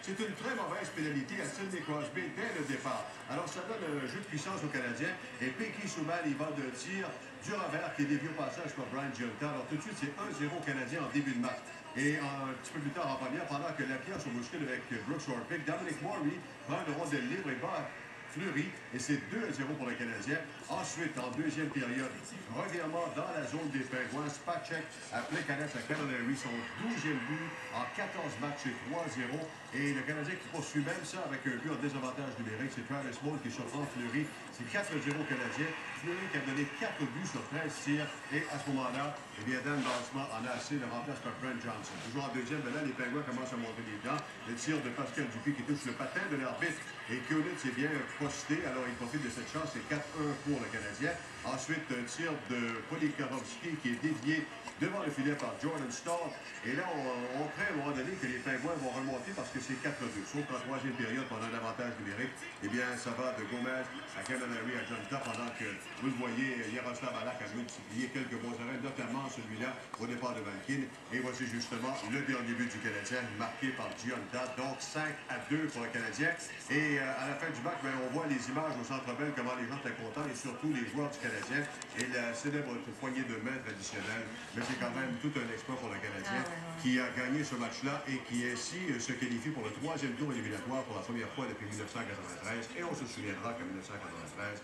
C'est une très mauvaise pénalité à Sidney Crosby dès le départ. Alors, ça donne un jeu de puissance aux Canadiens. Et Piquet Souban, il va de tir du revers qui est dévié au passage par Brian Giunta. Alors, tout de suite, c'est 1-0 Canadien en début de match. Et un petit peu plus tard en première, pendant que la pierre se bouscule avec Brooks Orpik, Dominic Morey prend une rondelle libre et bat Fleury, et c'est 2-0 pour le Canadien. Ensuite, en deuxième période, revirement dans la zone des Pingouins. Spacek a plein à Cavalry, son 12e but en 14 matchs et 3-0. Et le Canadien qui poursuit même ça avec un but en désavantage numérique, c'est Travis Moore qui surprend Fleury. C'est 4-0 Canadien. Fleury qui a donné 4 buts sur 13 tirs. Et à ce moment-là, eh bien, Dan Bassman en a assez, le remplace par Brent Johnson. Toujours en deuxième, mais là, les Pingouins commencent à monter les dents. Le tir de Pascal Dupuis qui touche le patin de l'arbitre. Et Kunitz est bien posté, alors il profite de cette chance, c'est 4-1 pour le Canadien. Ensuite, un tir de Polikarovski qui est dévié devant le filet par Jordan Stahl. Et là, on craint à un moment donné que les Pingouins vont remonter parce que c'est 4-2. Sauf qu'en troisième période, pendant l'avantage numérique, eh bien, ça va de Gomez à Cavalry à Jonta, pendant que, vous le voyez, Yaroslav Alak a multiplié quelques bons arrêts, notamment celui-là au départ de Malkin. Et voici justement le dernier but du Canadien, marqué par Jonta. Donc 5-2 pour le Canadien. Et à la fin du match, ben, on voit les images au Centre Bell, comment les gens étaient contents, et surtout les joueurs du Canadien. Et la célèbre poignée de main traditionnelle. Mais c'est quand même tout un exploit pour le Canadien qui a gagné ce match-là et qui ainsi se qualifie pour le troisième tour éliminatoire pour la première fois depuis 1993. Et on se souviendra qu'en 1993,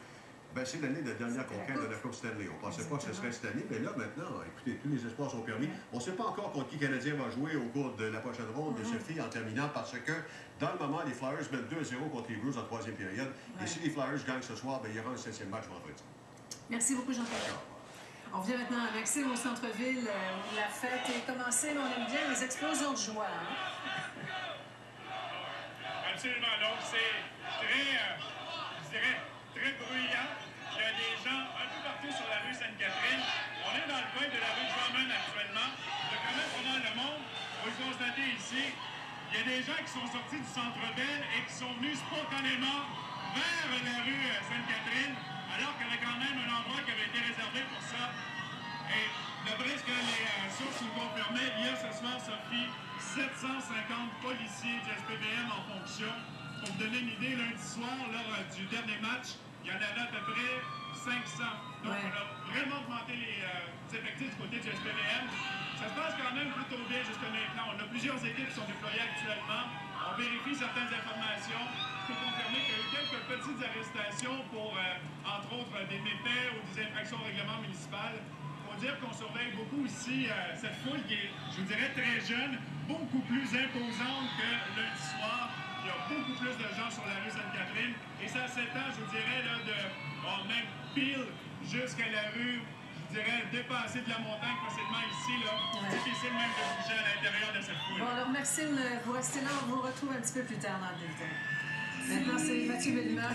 ben, c'est l'année de la dernière conquête de la Coupe Stanley. On ne pensait pas que ce serait cette année, mais là, maintenant, écoutez, tous les espoirs sont permis. On ne sait pas encore contre qui le Canadien va jouer au cours de la prochaine ronde de Sophie en terminant, parce que, dans le moment, les Flyers mettent 2-0 contre les Blues en troisième période. Et si les Flyers gagnent ce soir, ben, il y aura un 7e match vendredi. Merci beaucoup, Jean-Pierre. On revient maintenant à Maxime au centre-ville. La fête est commencée, mais on aime bien les explosions de joie. Absolument. Donc, c'est très, je dirais, très bruyant. Il y a des gens un peu partout sur la rue Sainte-Catherine. On est dans le coin de la rue Drummond actuellement. Il y a quand même pas mal de monde. Vous le constatez ici. Il y a des gens qui sont sortis du centre-ville et qui sont venus spontanément vers la rue Sainte-Catherine, alors qu'il y avait quand même un endroit qui avait été réservé pour ça. Et d'après ce que les sources nous confirmaient, il y a ce soir, Sophie, 750 policiers du SPVM en fonction. Pour vous donner une idée, lundi soir, lors du dernier match, il y en avait à peu près 500. Donc, on a vraiment augmenté les effectifs du côté du SPVM. Ça se passe quand même plutôt bien jusqu'à maintenant. On a plusieurs équipes qui sont déployées actuellement. On vérifie certaines informations. Je peux confirmer qu'il y a eu quelques petites arrestations pour, entre autres, des méfaits ou des infractions au règlement municipal. Il faut dire qu'on surveille beaucoup ici cette foule qui est, je vous dirais, très jeune, beaucoup plus imposante que lundi soir. Il y a beaucoup plus de gens sur la rue Sainte-Catherine. Et ça s'étend, je vous dirais, là, de même Peel jusqu'à la rue, je dirais, dépassée de la montagne, facilement ici. Là. Difficile même de bouger à l'intérieur de cette foule. Bon, alors Maxime, vous restez là, on vous retrouve un petit peu plus tard dans le bulletin. Maintenant, c'est Mathieu Bellemare.